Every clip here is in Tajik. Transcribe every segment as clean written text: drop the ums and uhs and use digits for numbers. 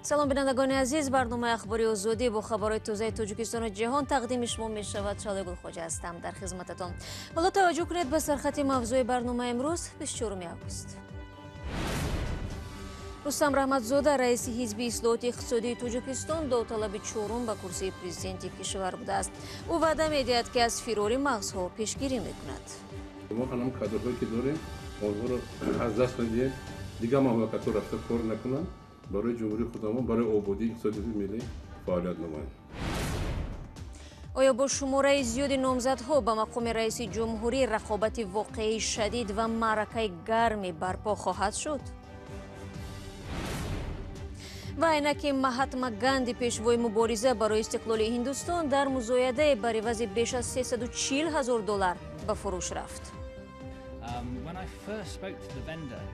салом бинандагони азиз, барномаи ахбори озодӣ бо хабарои тозаи Тоҷикистону ҷаҳон тақдими шумо мешавад. Шалои Гулхоҷа ҳастам дар хизмататон. ҳоло таваҷҷӯҳ кунед ба сархати мавзӯи барномаи имрӯз 24 август. рустам раҳматзода раиси ҳизби ислоҳоти иқтисодии Тоҷикистон довталаби чорум ба курсии президенти кишвар будааст. ӯ ваъда медиҳад ки аз фирирори мағзҳо пешгирӣ мекунад. мо ҳанам кадрҳое ки дорем онҳоро аз даст надиҳем, дигар мамлакатҳо рафта кор накунанд, барои ҷумҳурии худамон, барои ободии иқтисодии миллӣ фаъолият намоянд. оё бо шумораи зиёди номзадҳо ба мақоми раиси ҷумҳурӣ рақобати воқеӣ шадид ва маъракаи гарми барпо хоҳад шуд? ва айнаки маҳатма ганди пешвои мубориза барои истиқлоли ҳиндустон дар музоядае бар ивази беш аз $340,000 ба фурӯш рафт.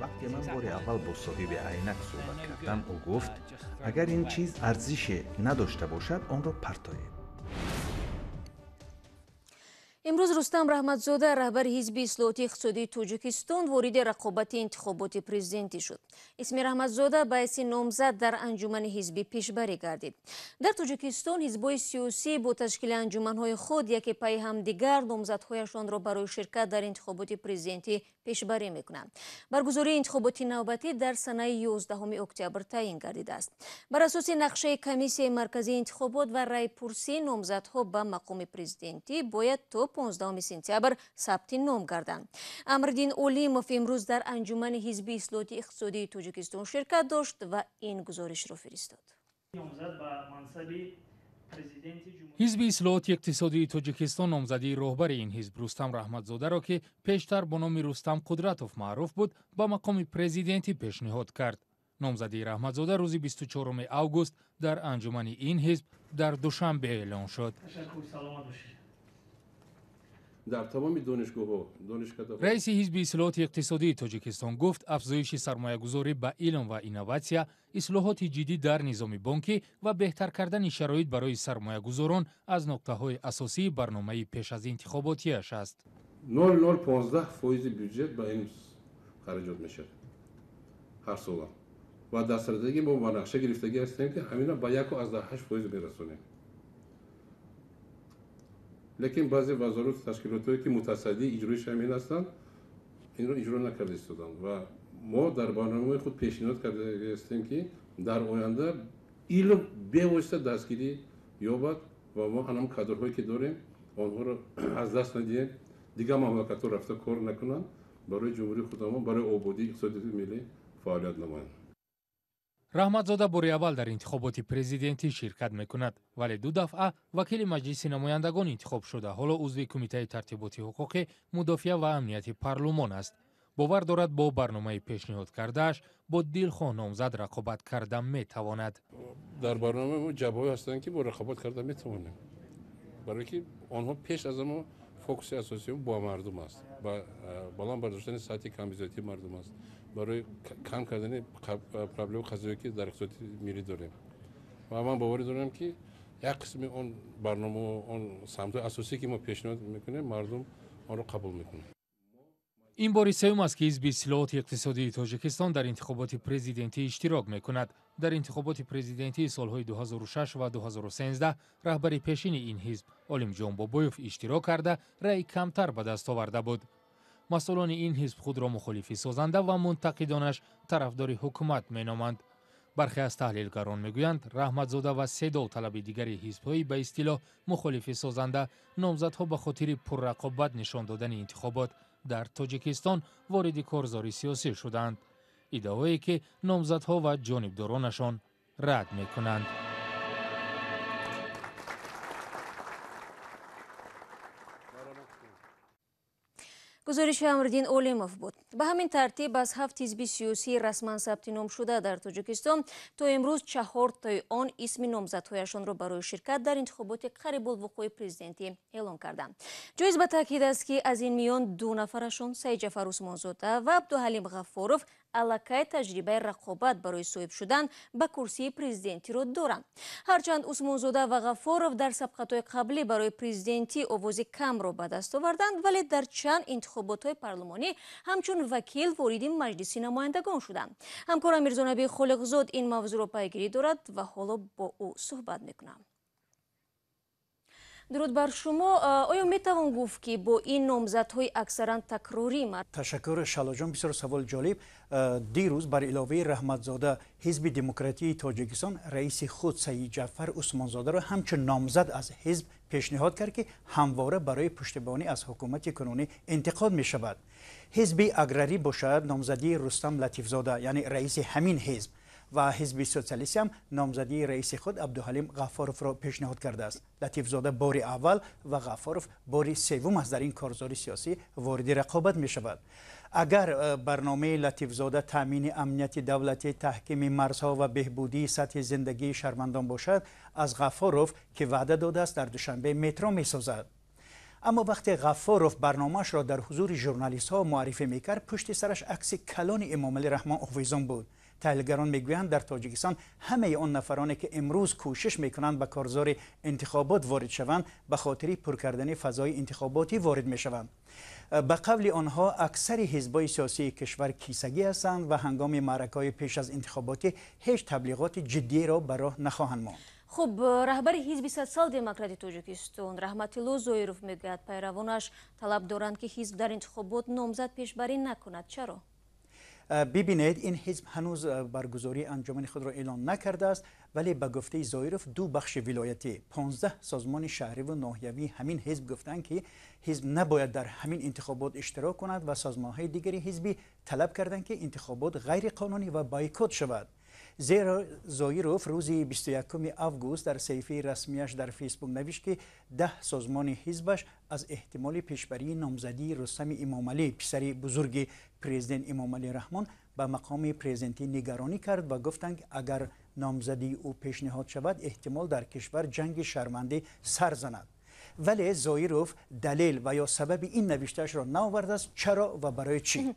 вақте ман бори аввал бо соҳиби айнак суҳбат кардам, ӯ гуфт агар ин чиз арзише надошта бошад онро партоед. имрӯз рустам раҳматзода раҳбари ҳизби ислоҳоти иқтисодии Тоҷикистон вориди рақобати интихоботи президентӣ шуд. исми раҳматзода ба ҳайси номзад дар анҷумани ҳизбӣ пешбарӣ гардид. дар Тоҷикистон ҳизбҳои сиёсӣ бо ташкили анҷуманҳои худ яке пайи ҳамдигар номзадҳояшонро барои ширкат дар интихоботи президентӣ пешбарӣ мекунанд. баргузории интихоботи навбатӣ дар санаи 11 октябр таъин гардидааст. бар асоси нақшаи комиссияи марказии интихобот ва райпурсии номзадҳо ба мақоми президентӣ бояд то 15 сентябр сабти ном гарданд. Амриддин Олимов имрӯз дар анҷумани ҳизби ислоҳоти иқтисодии Тоҷикистон ширкат дошт ва ин гузоришро фиристод. ҳизби ислоҳоти иқтисодии Тоҷикистон номзадии роҳбари ин ҳизб Рустам Раҳматзодаро ки пештар бо номи Рустам Қудратов маъруф буд, ба мақоми президентӣ пешниҳод кард. номзадии Раҳматзода рӯзи 24 август дар анҷумани ин ҳизб дар Душанбе эълон шуд. дар тамоми донишгоҳҳо, донишкадаҳо раиси ҳизби ислоҳоти иқтисодии Тоҷикистон гуфт афзоиши сармоягузорӣ ба илм ва инноватсия, ислоҳоти ҷиддӣ дар низоми бонкӣ ва беҳтар кардани шароит барои сармоягузорон аз нуқтаҳои асосии барномаи пеш аз интихоботиаш аст. 0.15% бюджет ба ин хараҷот мешавад ҳар сола ва дастрадагӣ мо ба нақша гирифтагӣ ҳастем ки ҳамина ба 1.8% мерасонем. лекин баъзе вазорат ташкилотҳое ки мутасаддии иҷрои шамил ҳастанд, инро иҷро накарда истоданд ва мо дар барномаи худ пешниҳод карда ҳастем ки дар оянда илм бевосита дастгирӣ ёбад ва мо ҳанам кадрҳое ки дорем онҳоро аз даст надиҳем, дигар мамлакатҳо рафта кор накунанд, барои ҷумҳурии худамон, барои ободии иқтисодии миллӣ фаъолият намоянд. раҳматзода бори аввал дар интихоботи президентӣ ширкат мекунад, вале ду дафъа вакили маҷлиси намояндагон интихоб шуда ҳоло узви кумитаи тартиботи ҳуқуқи, мудофиа ва амнияти парлумон аст. бовар дорад бо барномаи пешниҳод кардааш бо дилхоҳ номзад рақобат карда метавонад. дар барномаи мо ҷабҳое ҳастанд ки бо рақобат карда метавонем, барое ки онҳо пеш аз ҳама фокуси асосии бо мардум аст, ба баланд бардоштани сатҳи камбизоятии мардум аст, барои кам кардани проблемаи қазоие ки дар иқтисоди миллӣ дорем. ва ман боварӣ дорам ки як қисми он барнома, он самтҳои асосие ки мо пешниҳод мекунем, мардум онро қабул мекунад. ин бори сеюм аст ки ҳизби ислоҳоти иқтисодии Тоҷикистон дар интихоботи президентӣ иштирок мекунад. дар интихоботи президентии солҳои 2006 ва 2013 раҳбари пешини ин ҳизб Олимҷон Бобоев иштирок карда раъи камтар ба даст оварда буд. масъулони ин ҳизб худро мухолифи созанда ва мунтақидонаш тарафдори ҳукумат меноманд. бархе аз таҳлилгарон мегӯянд раҳматзода ва се довталаби дигари ҳизбҳои ба истилоҳ мухолифи созанда номзадҳо ба хотири пуррақобат нишон додани интихобот дар Тоҷикистон вориди корзори сиёсӣ шуданд. иддаое ки номзадҳо ва ҷонибдоронашон рад мекунанд. гузориши Амриддин Олимов буд. ба ҳамин тартиб аз 7 ҳизби сиёсӣ расман сабти ном шуда дар Тоҷикистон то имрӯз 4 таи он исми номзадҳояшонро барои ширкат дар интихоботи қарибулвуқӯи президентӣ эълон карданд. ҷоиз ба таъкид аст ки аз ин миён 2 нафарашон Саидҷафар Усмонзода ва Абдуҳалим Ғаффоров аллакай таҷрибаи рақобат барои соҳиб шудан ба курсии президентиро доранд. ҳарчанд Усмонзода ва Ғаффоров дар сабқатҳои қаблӣ барои президентӣ овози камро ба даст оварданд, вале дар чанд интихоб интихоботҳои парлумонӣ ҳамчун вакил вориди маҷлиси намояндагон шуданд. ҳамкорам мирзонаби холиқзод ин мавзӯъро пайгирӣ дорад ва ҳоло бо ӯ суҳбат мекунам. дуруд бар шумо. оё метавон гуфт ки бо ин номзадҳои аксаран такрорӣ ташаккур шалоҷон, бисёр савол ҷолиб. дирӯз бар иловаи раҳматзода ҳизби демократии тоҷикистон раиси худ саид ҷаъфар усмонзодаро ҳамчун номзад аз ҳизб пешниҳод кард ки ҳамвора барои пуштибонӣ аз ҳукумати кунунӣ интиқод мешавад. ҳизби аграрӣ бошад номзадии рустам латифзода, яъне раиси ҳамин ҳизб, ва ҳизби социалистӣ ҳам номзадии раиси худ абдуҳалим ғаффоровро пешниҳод кардааст. латифзода бори аввал ва ғаффоров бори севум аст дар ин корзори сиёсӣ вориди рақобат мешавад. агар барномаи латифзода таъмини амнияти давлатӣ, таҳкими марзҳо ва беҳбудии сатҳи зиндагии шаҳрвандон бошад, аз ғаффоров ки ваъда додааст дар душанбе метро месозад. аммо вақте ғаффоров барномаашро дар ҳузури журналистҳо муаррифӣ мекард, пушти сараш акси калони эмомалӣ раҳмон овезон буд. таҳлилгарон мегӯянд дар тоҷикистон ҳамаи он нафароне ки имрӯз кӯшиш мекунанд ба корзори интихобот ворид шаванд, ба хотири пур кардани фазои интихоботӣ ворид мешаванд. ба қавли онҳо аксари ҳизбҳои сиёсии кишвар кисагӣ ҳастанд ва ҳангоми маъракаҳои пеш аз интихоботӣ ҳеҷ таблиғоти ҷиддиеро ба роҳ нахоҳанд монд. хуб, раҳбари ҳизби социал-демократии тоҷикистон раҳматилло зоиров мегӯяд пайравонаш талаб доранд ки ҳизб дар интихобот номзад пешбарӣ накунад. чаро? бибинед, ин ҳизб ҳанӯз баргузории анҷумани худро эълон накардааст, вале ба гуфтаи зоиров ду бахши вилоятӣ 15 созмони шаҳриву ноҳиявии ҳамин ҳизб гуфтанд ки ҳизб набояд дар ҳамин интихобот иштирок кунад ва созмонҳои дигари ҳизбӣ талаб карданд ки интихобот ғайриқонунӣ ва бойкот шавад. зеро зоиров рӯзи 21 август дар саҳифаи расмияш дар фейсбук навишт ки 10 созмони ҳизбаш аз эҳтимоли пешбарии номзадии рустами имомалӣ, писари бузурги президент имомалӣ раҳмон, ба мақоми президентӣ нигаронӣ кард ва гуфтанд агар номзадии ӯ пешниҳод шавад, эҳтимол дар кишвар ҷанги шармандӣ сар занад. вале зоиров далел ва ё сабаби ин навиштаашро наовардааст. чаро ва барои чӣ?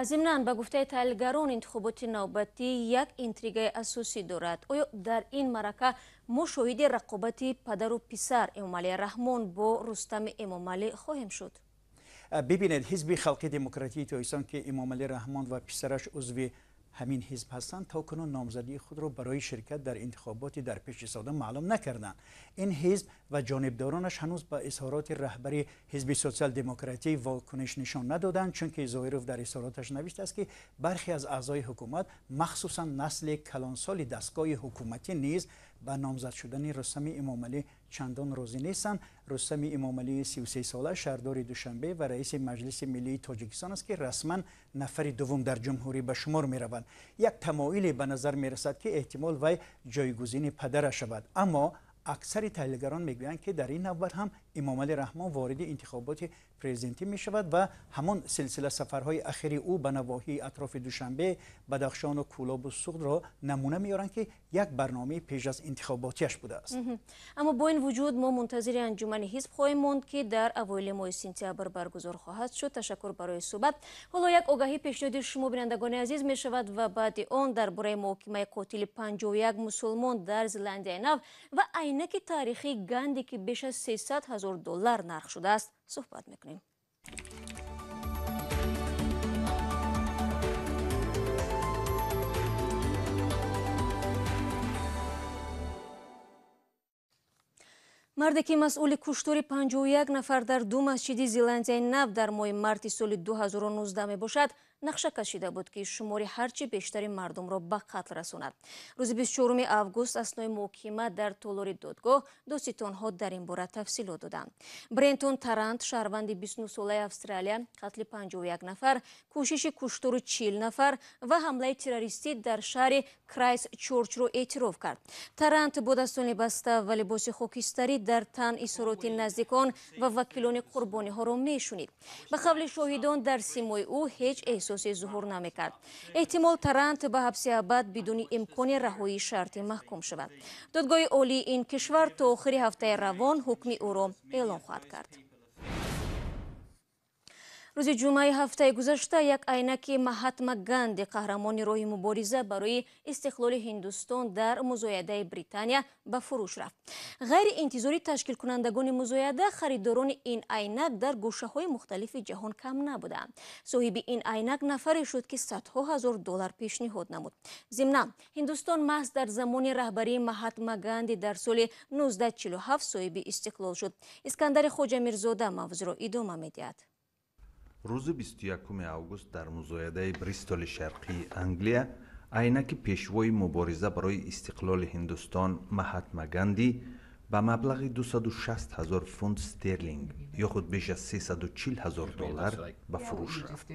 зимнан ба гуфтаи таҳлилгарон интихоботи навбатӣ як интригаи асосӣ дорад. оё дар ин маърака мо шоҳиди рақобати падару писар эмомалӣ раҳмон бо рустами эмомалӣ хоҳем шуд? бибинед, ҳизби халқи демократии тоҷикистон ки эмомалӣ раҳмон ва писараш узви ҳамин ҳизб ҳастанд, то кунун номзадии худро барои ширкат дар интихоботи дар пеши сода маълум накарданд. ин ҳизб ва ҷонибдоронаш ҳанӯз ба изҳороти раҳбари ҳизби социал-демократӣ вокуниш нишон надоданд, чунки зоиров дар изҳороташ навиштааст ки бархе аз аъзои ҳукумат, махсусан насли калонсоли дастгоҳи ҳукуматӣ низ ба номзад шудани рустами эмомалӣ чандон розӣ нестанд. рустами эмомалӣ 33 сола шаҳрдори душанбе ва раиси маҷлиси миллии тоҷикистон аст ки расман нафари дуввум дар ҷумҳурӣ ба шумор меравад. як тамоиле ба назар мерасад ки эҳтимол вай ҷойгузини падараш шавад. аммо аксари таҳлилгарон мегӯянд ки дар ин навбат ҳам эмомалӣ раҳмон вориди интихоботи президентӣ мешавад ва ҳамон силсила сафарҳои ахири ӯ ба навоҳии атрофи душанбе, бадахшону кӯлобу суғдро намуна меёранд ки як барномаи пеш аз интихоботиаш будааст. аммо бо ин вуҷуд мо мунтазири анҷумани ҳизб хоҳем монд ки дар авоили моҳи сентябр баргузор хоҳад шуд. ташаккур барои суҳбат. ҳоло як огаҳӣ пешниҳоди шумо бинандагони азиз мешавад ва баъди он дар бораи муҳокимаи қотили 51 мусулмон дар Зеландияи Нав ва айнаки таърихи ганди ки беш аз $300,000 нарх шудааст суҳбат мекунем. марде ки масъули куштори 51 нафар дар ду масҷиди Зеландияи Нав дар моҳи марти соли 2019 мебошад, нақша кашида буд ки шумори ҳарчи бештари мардумро ба қатл расонад. рӯзи 24 август аснои муҳокима дар толори додгоҳ доситонҳо дар ин бора тафсилот доданд. брентон тарант, шаҳрванди 29 солаи Австралия, қатли 51 нафар, кӯшиши куштору 40 нафар ва ҳамлаи террористӣ дар шаҳри Крайстчорчро эътироф кард. тарант бо дастони баста ва либоси хокистарӣ дар тан изҳороти наздикон ва вакилони қурбониҳоро мешунид. ба қавли шоҳидон дар симои ӯ ҳеҷ эҳсосе зуҳур намекард. эҳтимол тарант ба ҳабси абад бидуни имкони раҳоии шартӣ маҳкум шавад. додгоҳи олии ин кишвар то охири ҳафтаи равон ҳукми ӯро эълон хоҳад кард. روز جمعه هفته گذشته یک عینک مهاتما گاندی قهرمان راه مبارزه برای استقلال هندوستان در مزایده بریتانیا به فروش رفت. غیر انتظاری تشکیل کنندگان مزایده خریداران این عینک در گوشه های مختلف جهان کم نبودند. صاحب این عینک نفری شد که صدها هزار دلار پیشنهاد نمود. ضمن هندوستان محض در زمان رهبری مهاتما گاندی در سال 1947 صاحب استقلال شد. اسکندر خوجا میرزاده موضوع را ادامه می‌دهد. روز 21 август дар музоядаи бристоли шарқии англия айнаки пешвои мубориза барои истиқлоли ҳиндустон маҳатма ганди ба маблағи 260 000 фунт стерлинг ё худ беш аз 340 000 доллар ба фурӯш рафт.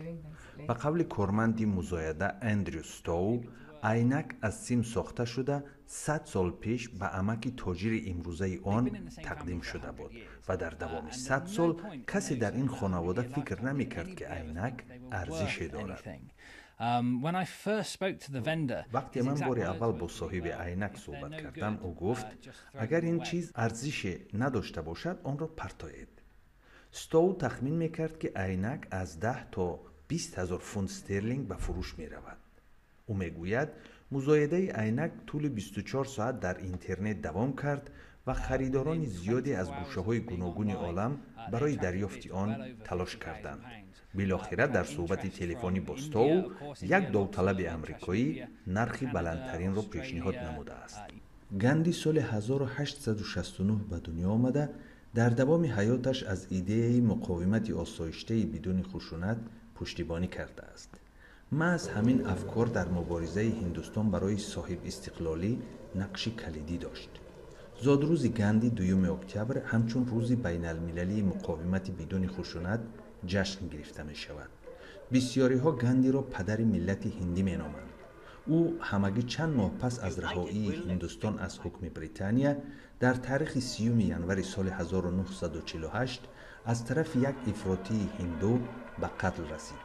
ба қавли корманди музояда Эндрю Стоу, айнак аз сим сохта шуда 100 сол пеш ба амаки тоҷири имрӯзаи он тақдим шуда буд ва дар давоми 100 сол касе дар ин хонавода фикр намекард ки айнак арзише дорад. вақте ман бори аввал бо соҳиби айнак суҳбат кардам, ӯ гуфт агар ин чиз арзише надошта бошад онро партоед. Стоу тахмин мекард ки айнак аз 10 то 20 000 фунт стерлинг ба фурӯш меравад. ӯ мегӯяд музоядаи айнак тӯли 24 соат дар интернет давом кард ва харидорони зиёде аз гӯшаҳои гуногуни олам барои дарёфти он талош карданд. билохира дар суҳбати телефонӣ бо Стоу як довталаби амрикоӣ нархи баландтаринро пешниҳод намудааст. ганди соли 1869 ба дунё омада дар давоми ҳаёташ аз идеяи муқовимати осоиштаи бидуни хушунат пуштибонӣ кардааст. маҳз ҳамин афкор дар муборизаи ҳиндустон барои соҳибистиқлолӣ нақши калидӣ дошт. зодрӯзи ганди 2 октябр ҳамчун рӯзи байналмилалии муқовимати бидуни хушунат ҷашн гирифта мешавад. бисёриҳо гандиро падари миллати ҳиндӣ меноманд. ӯ ҳамагӣ чанд моҳ пас аз раҳоии ҳиндустон аз ҳукми британия дар таърихи 30 январи соли 1948 аз тарафи як ифротии ҳинду ба қатл расид.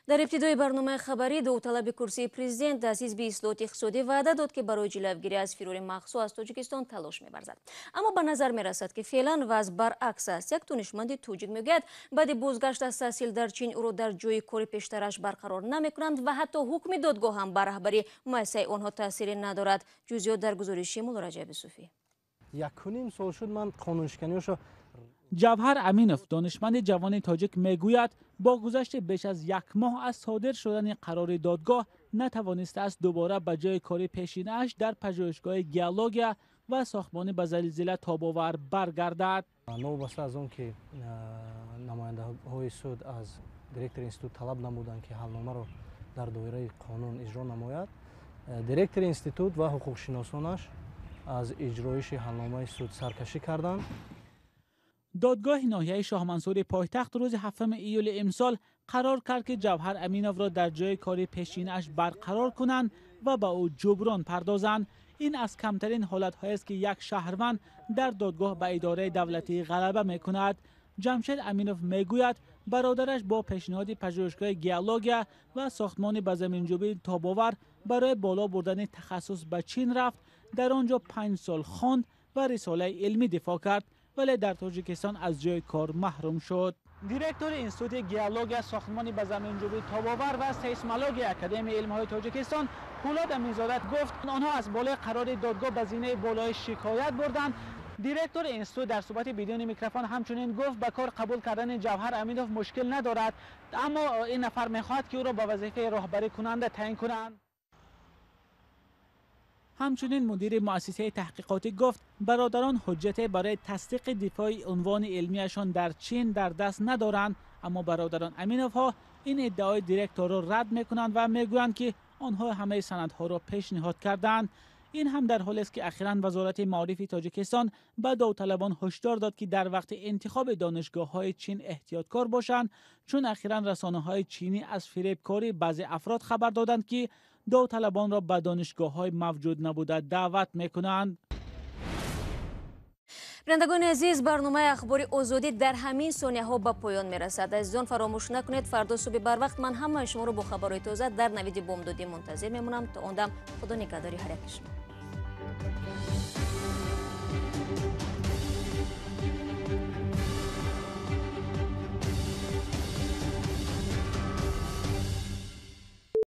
در ابتدای برنامه خبری داوطلب کرسی پرزیدنت از حزب اصلاحات اقتصادی وعده داد که برای جلوگیری از فیرور مغزها از تاجیکستان تلاش می‌ورزد. اما به نظر می‌رسد که فعلا وضع برعکس است. یک دانشمند تاجیک میگوید بعد بازگشت از تحصیل در چین او را در جای کار پیشترش برقرار نمی‌کنند و حتی حکم دادگاه هم بر رهبری مؤسسه آنها تأثیری ندارد. جزئیات در گزارش مولارجه بصوفی. 1.5 سال شد من قانونشکنیشو جوهر امینوف دانشمند جوان تاجیک میگوید با گذشت بیش از یک ماه از صادر شدن قرار دادگاه نتوانسته است دوباره به جای کار پیشینه‌اش در پژوهشگاه گیولوژی و ساختمان به زلزله تاب‌آور برگردد. نوبسته از اون که نماینده‌های سود از دیرکتور اینستیتوت طلب نمودند که حلنامه را در دایره قانون اجرا نماید، دیرکتور اینستیتوت و حقوقشناسانش از اجرایش حلنامه سود سرکشی کردند. دادگاه ناحیه شاه منصور پایتخت روز 7 ایول امسال قرار کرد که جوهر امینوف را در جای کار پیشینه‌اش برقرار کنند و به او جبران پردازند. این از کمترین حالت‌هایی است که یک شهروند در دادگاه به اداره دولتی غلبه می‌کند. جمشید امینوف میگوید برادرش با پیشنهاد پژوهشگاه گیولوژی و ساختمان به زمین‌جویی تاب‌آور برای بالا بردن تخصص به چین رفت. در آنجا 5 سال خواند و رساله علمی دفاع کرد، ولی در تاجیکستان از جای کار محروم شد. دیرکتور اینستیتوت گیولوژی ساختمان به زمین‌جویی تاب‌آور و سیسمولوژی اکادمی علم‌های تاجیکستان پولاد امینزاده گفت آنها از بالای قرار دادگاه به زینه بالای شکایت بردند. دیرکتور اینستیتوت در صحبت بدون میکروفون همچنین گفت به کار قبول کردن جوهر امینوف مشکل ندارد، اما این نفر می‌خواهد که او را به وظیفه راهبری کننده تعیین کنند. همچنین مدیر مؤسسه تحقیقاتی گفت برادران حجت برای تصدیق دفاع عنوان علمیشان در چین در دست ندارند، اما برادران امینوف ها این ادعای دیرکتور را رد میکنند و میگویند که آنها همه سندها را پیشنهاد کردند. این هم در حالی است که اخیراً وزارت معارف تاجیکستان به داوطلبان هشدار داد که در وقت انتخاب دانشگاه‌های چین احتیاطکار باشند، چون اخیراً رسانه‌های چینی از فریبکاری بعضی افراد خبر دادند که داوطلبان را به دانشگاه‌های موجود نبوده دعوت می‌کنند. بینندگان عزیز، برنامه اخباری آزادی در همین ثانیه‌ها به پایان می‌رسد. عزیزان فراموش نکنید فردا صبح بر وقت من همه شما را با خبرهای تازه در نوید بامدادی منتظر می‌مونم. تا آن دم خدا نگهداری هر یک شما.